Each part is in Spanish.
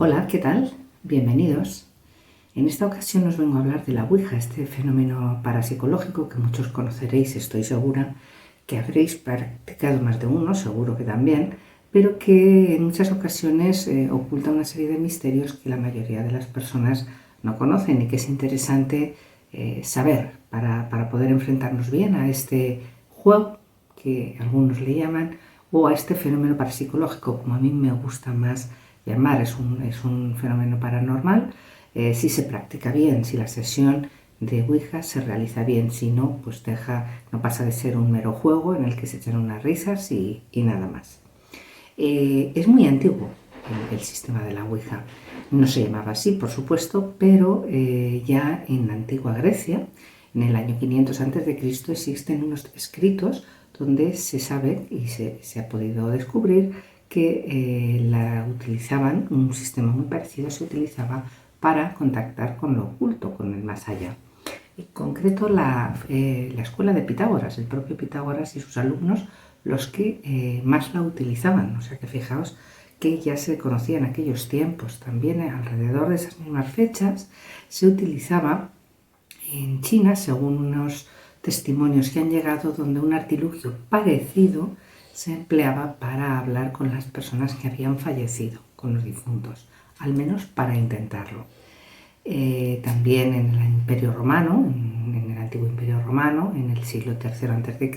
Hola, ¿qué tal? Bienvenidos. En esta ocasión os vengo a hablar de la Ouija, este fenómeno parapsicológico que muchos conoceréis, estoy segura, que habréis practicado más de uno, seguro que también, pero que en muchas ocasiones oculta una serie de misterios que la mayoría de las personas no conocen y que es interesante saber para poder enfrentarnos bien a este juego que algunos le llaman, o a este fenómeno parapsicológico, como a mí me gusta más llamar. Es un fenómeno paranormal si se practica bien, si la sesión de Ouija se realiza bien. Si no, pues no pasa de ser un mero juego en el que se echan unas risas y nada más. Es muy antiguo el sistema de la Ouija. No se llamaba así, por supuesto, pero ya en la antigua Grecia, en el año 500 a.C., existen unos escritos donde se sabe y se ha podido descubrir que la utilizaban, un sistema muy parecido se utilizaba para contactar con lo oculto, con el más allá. En concreto la escuela de Pitágoras, el propio Pitágoras y sus alumnos, los que más la utilizaban. O sea que fijaos que ya se conocía en aquellos tiempos. También alrededor de esas mismas fechas se utilizaba en China, según unos testimonios que han llegado, donde un artilugio parecido se empleaba para hablar con las personas que habían fallecido, con los difuntos, al menos para intentarlo. También en el Imperio Romano, en el antiguo Imperio Romano, en el siglo III a.C.,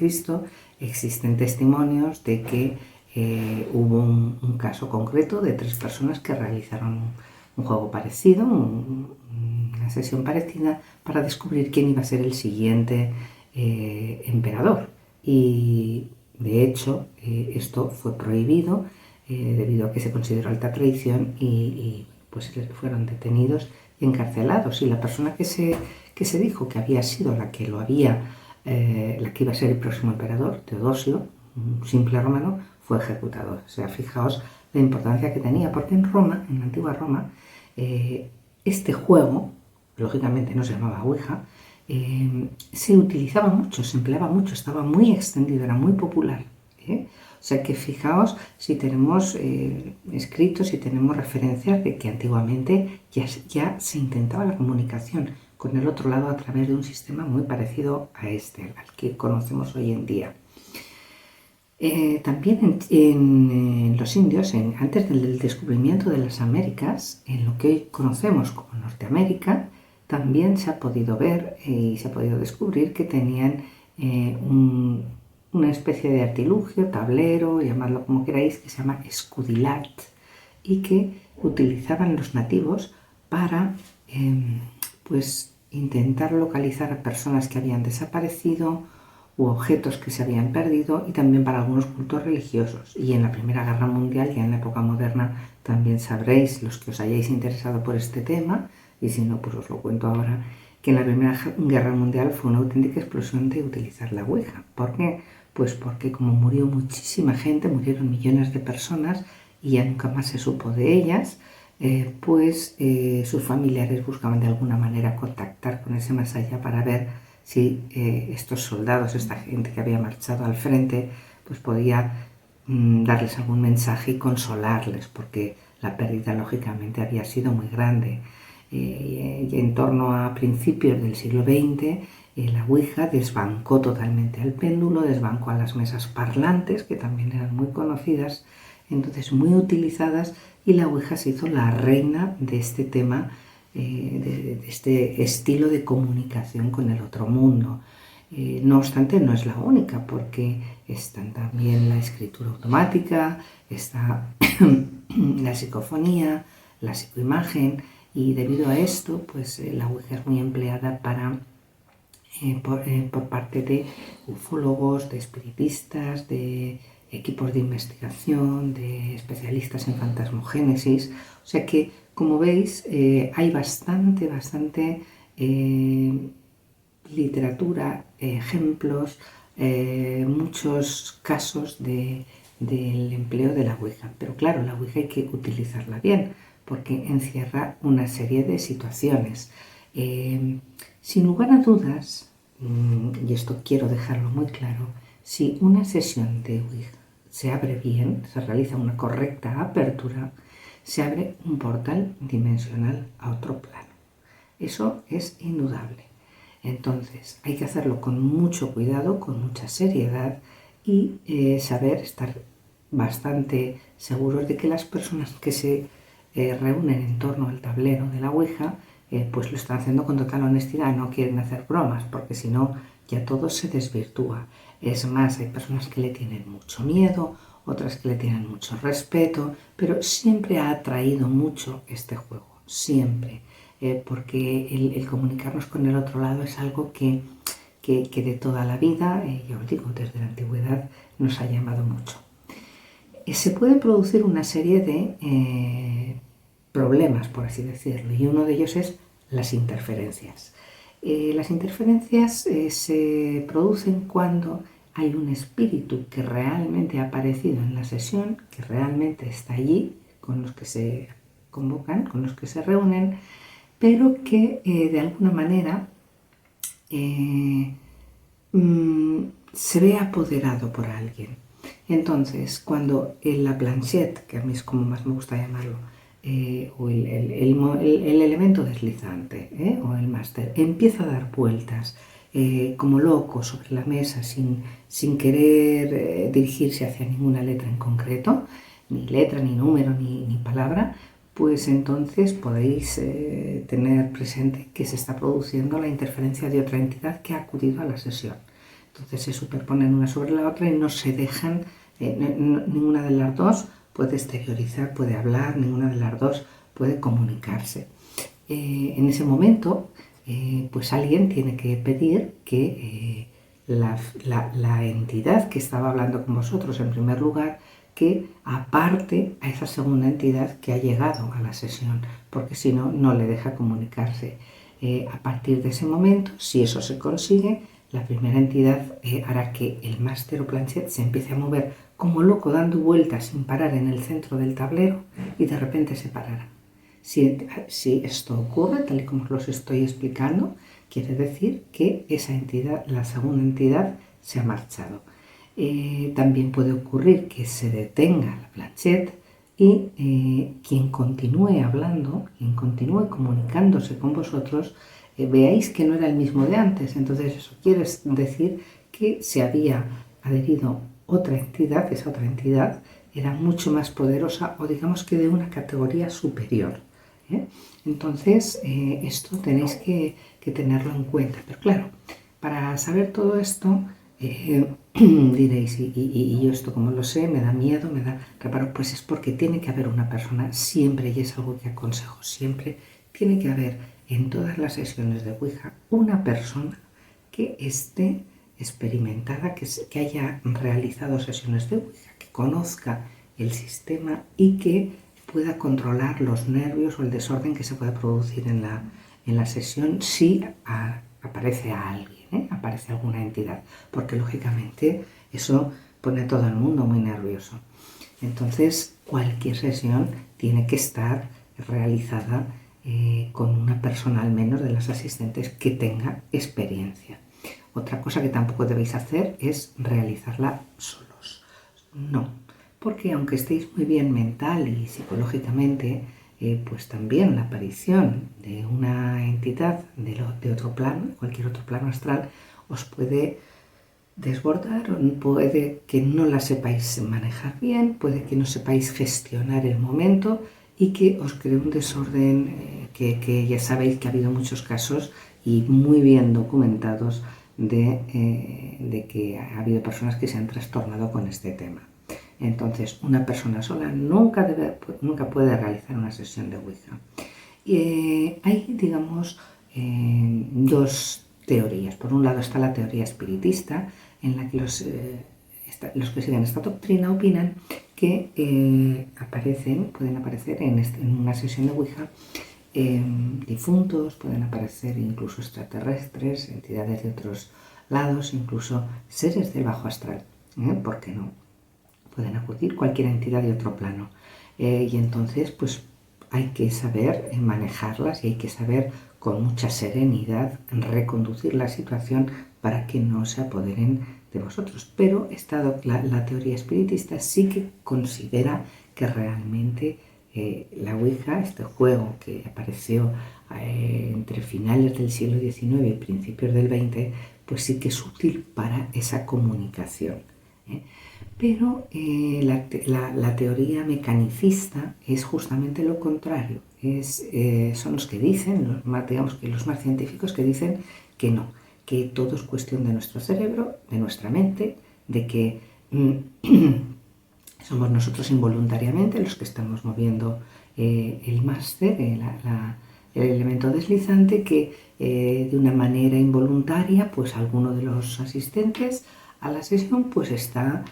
existen testimonios de que hubo un caso concreto de 3 personas que realizaron un juego parecido, una sesión parecida, para descubrir quién iba a ser el siguiente emperador. Y de hecho esto fue prohibido debido a que se consideró alta traición y pues fueron detenidos y encarcelados. Y la persona que se dijo que había sido la que la que iba a ser el próximo emperador, Teodosio, un simple romano, fue ejecutado. O sea, fijaos la importancia que tenía, porque en Roma, en la antigua Roma, este juego, lógicamente no se llamaba Ouija, se utilizaba mucho, se empleaba mucho, estaba muy extendido, era muy popular. O sea que fijaos si tenemos escritos, si tenemos referencias de que antiguamente ya se intentaba la comunicación con el otro lado a través de un sistema muy parecido a este, al que conocemos hoy en día. También en los indios, antes del descubrimiento de las Américas, en lo que hoy conocemos como Norteamérica, también se ha podido ver y se ha podido descubrir que tenían una especie de artilugio, tablero, llamadlo como queráis, que se llama escudilat, y que utilizaban los nativos para pues intentar localizar a personas que habían desaparecido u objetos que se habían perdido, y también para algunos cultos religiosos. Y en la Primera Guerra Mundial, ya en la época moderna, también sabréis, los que os hayáis interesado por este tema, y si no, pues os lo cuento ahora, que en la Primera Guerra Mundial fue una auténtica explosión de utilizar la Ouija. ¿Por qué? Pues porque como murió muchísima gente, murieron millones de personas y ya nunca más se supo de ellas, sus familiares buscaban de alguna manera contactar con ese más allá para ver si estos soldados, esta gente que había marchado al frente, pues podía darles algún mensaje y consolarles, porque la pérdida lógicamente había sido muy grande. Y en torno a principios del siglo XX, la Ouija desbancó totalmente al péndulo, desbancó a las mesas parlantes, que también eran muy conocidas, entonces muy utilizadas, y la Ouija se hizo la reina de este tema, de este estilo de comunicación con el otro mundo. No obstante, no es la única, porque está también la escritura automática, está la psicofonía, la psicoimagen, y debido a esto, pues la Ouija es muy empleada por parte de ufólogos, de espiritistas, de equipos de investigación, de especialistas en fantasmogénesis. O sea que, como veis, hay bastante literatura, ejemplos, muchos casos del empleo de la Ouija. Pero claro, la Ouija hay que utilizarla bien, porque encierra una serie de situaciones. Sin lugar a dudas, y esto quiero dejarlo muy claro, si una sesión de Ouija se abre bien, se realiza una correcta apertura, se abre un portal dimensional a otro plano. Eso es indudable. Entonces hay que hacerlo con mucho cuidado, con mucha seriedad y saber estar bastante seguros de que las personas que se reúnen en torno al tablero de la Ouija pues lo están haciendo con total honestidad, no quieren hacer bromas, porque si no ya todo se desvirtúa. Es más, hay personas que le tienen mucho miedo, otras que le tienen mucho respeto, pero siempre ha atraído mucho este juego, siempre, porque el comunicarnos con el otro lado es algo que de toda la vida, yo os digo, desde la antigüedad, nos ha llamado mucho. Se pueden producir una serie de problemas, por así decirlo, y uno de ellos es las interferencias. Las interferencias se producen cuando hay un espíritu que realmente ha aparecido en la sesión, que realmente está allí, con los que se convocan, con los que se reúnen, pero que de alguna manera se ve apoderado por alguien. Entonces, cuando la planchette, que a mí es como más me gusta llamarlo, o el elemento deslizante o el máster, empieza a dar vueltas como loco sobre la mesa sin querer dirigirse hacia ninguna letra en concreto, ni letra, ni número, ni palabra, pues entonces podéis tener presente que se está produciendo la interferencia de otra entidad que ha acudido a la sesión. Entonces se superponen una sobre la otra y no se dejan, ninguna de las dos puede exteriorizar, puede hablar, ninguna de las dos puede comunicarse. En ese momento, pues alguien tiene que pedir que la entidad que estaba hablando con vosotros en primer lugar, que aparte a esa segunda entidad que ha llegado a la sesión, porque si no, no le deja comunicarse. A partir de ese momento, si eso se consigue, la primera entidad hará que el máster o planchette se empiece a mover como loco, dando vueltas sin parar en el centro del tablero y de repente se parará. Si esto ocurre, tal y como os lo estoy explicando, quiere decir que esa entidad, la segunda entidad, se ha marchado. También puede ocurrir que se detenga la planchette y quien continúe hablando, quien continúe comunicándose con vosotros, veáis que no era el mismo de antes. Entonces eso quiere decir que se había adherido otra entidad, esa otra entidad era mucho más poderosa o digamos que de una categoría superior. Entonces esto tenéis que tenerlo en cuenta. Pero claro, para saber todo esto, diréis, y yo esto como lo sé, me da miedo, me da reparo, pues es porque tiene que haber una persona siempre, y es algo que aconsejo siempre, tiene que haber en todas las sesiones de Ouija una persona que esté experimentada, que haya realizado sesiones de Ouija, que conozca el sistema y que pueda controlar los nervios o el desorden que se pueda producir en la sesión si aparece a alguien, aparece alguna entidad, porque lógicamente eso pone a todo el mundo muy nervioso. Entonces cualquier sesión tiene que estar realizada con una persona al menos de las asistentes que tenga experiencia. Otra cosa que tampoco debéis hacer es realizarla solos. No, porque aunque estéis muy bien mental y psicológicamente, pues también la aparición de una entidad de otro plano, cualquier otro plano astral, os puede desbordar, o puede que no la sepáis manejar bien, puede que no sepáis gestionar el momento y que os cree un desorden que ya sabéis que ha habido muchos casos y muy bien documentados de que ha habido personas que se han trastornado con este tema. Entonces, una persona sola nunca puede realizar una sesión de Ouija. Hay, digamos, dos teorías. Por un lado está la teoría espiritista, en la que los que siguen esta doctrina opinan que pueden aparecer en una sesión de Ouija difuntos, pueden aparecer incluso extraterrestres, entidades de otros lados, incluso seres del bajo astral. ¿Por qué no? Pueden acudir cualquier entidad de otro plano. Y entonces, pues hay que saber manejarlas y hay que saber con mucha serenidad reconducir la situación para que no se apoderen de vosotros. Pero la teoría espiritista sí que considera que realmente La Ouija, este juego que apareció entre finales del siglo XIX y principios del XX, pues sí que es útil para esa comunicación. Pero la teoría mecanicista es justamente lo contrario. Son los que dicen, digamos que los más científicos, que dicen que no, que todo es cuestión de nuestro cerebro, de nuestra mente, de que somos nosotros involuntariamente los que estamos moviendo el máster, el elemento deslizante, que de una manera involuntaria, pues alguno de los asistentes a la sesión pues está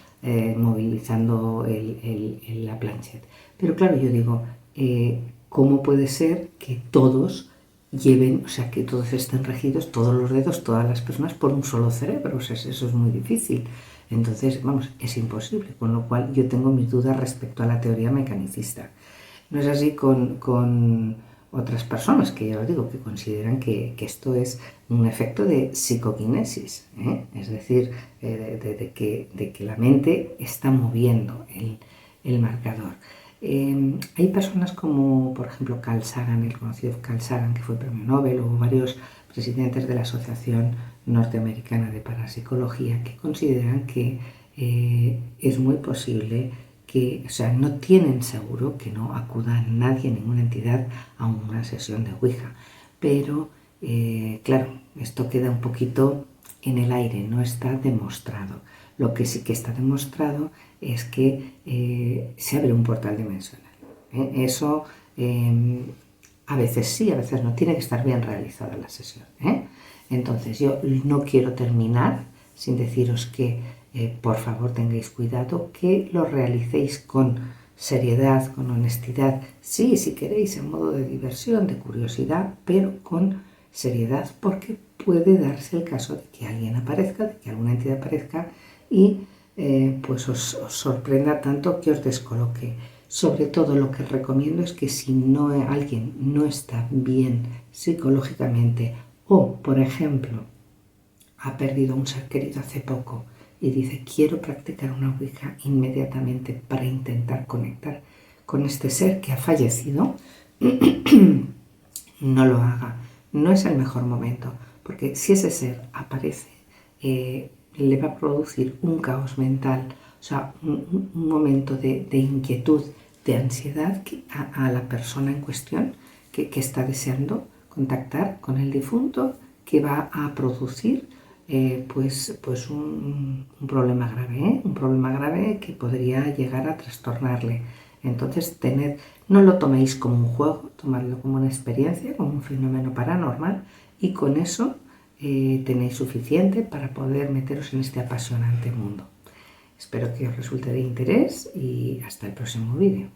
movilizando la planchette. Pero claro, yo digo, ¿cómo puede ser que todos lleven, o sea, que todos estén regidos, todos los dedos, todas las personas, por un solo cerebro? O sea, eso es muy difícil. Entonces, vamos, es imposible, con lo cual yo tengo mis dudas respecto a la teoría mecanicista. No es así con otras personas que, ya os digo, que consideran que esto es un efecto de psicoquinesis, es decir, de que la mente está moviendo el marcador. Hay personas como, por ejemplo, Carl Sagan, el conocido Carl Sagan, que fue premio Nobel, o varios presidentes de la Asociación Norteamericana de Parapsicología, que consideran que es muy posible que, o sea, no tienen seguro que no acuda nadie, ninguna entidad, a una sesión de Ouija. Pero, claro, esto queda un poquito en el aire, no está demostrado. Lo que sí que está demostrado es que se abre un portal dimensional. Eso a veces sí, a veces no. Tiene que estar bien realizada la sesión. Entonces, yo no quiero terminar sin deciros que por favor tengáis cuidado, que lo realicéis con seriedad, con honestidad. Sí, si queréis, en modo de diversión, de curiosidad, pero con seriedad, porque puede darse el caso de que alguien aparezca, de que alguna entidad aparezca y pues os sorprenda tanto que os descoloque. Sobre todo, lo que recomiendo es que si alguien no está bien psicológicamente, o por ejemplo ha perdido a un ser querido hace poco y dice quiero practicar una Ouija inmediatamente para intentar conectar con este ser que ha fallecido, no lo haga. No es el mejor momento, porque si ese ser aparece, le va a producir un caos mental, o sea, un momento de inquietud, de ansiedad a la persona en cuestión que está deseando contactar con el difunto, que va a producir pues un problema grave, un problema grave que podría llegar a trastornarle. Entonces, no lo toméis como un juego, tomadlo como una experiencia, como un fenómeno paranormal, y con eso tenéis suficiente para poder meteros en este apasionante mundo. Espero que os resulte de interés y hasta el próximo vídeo.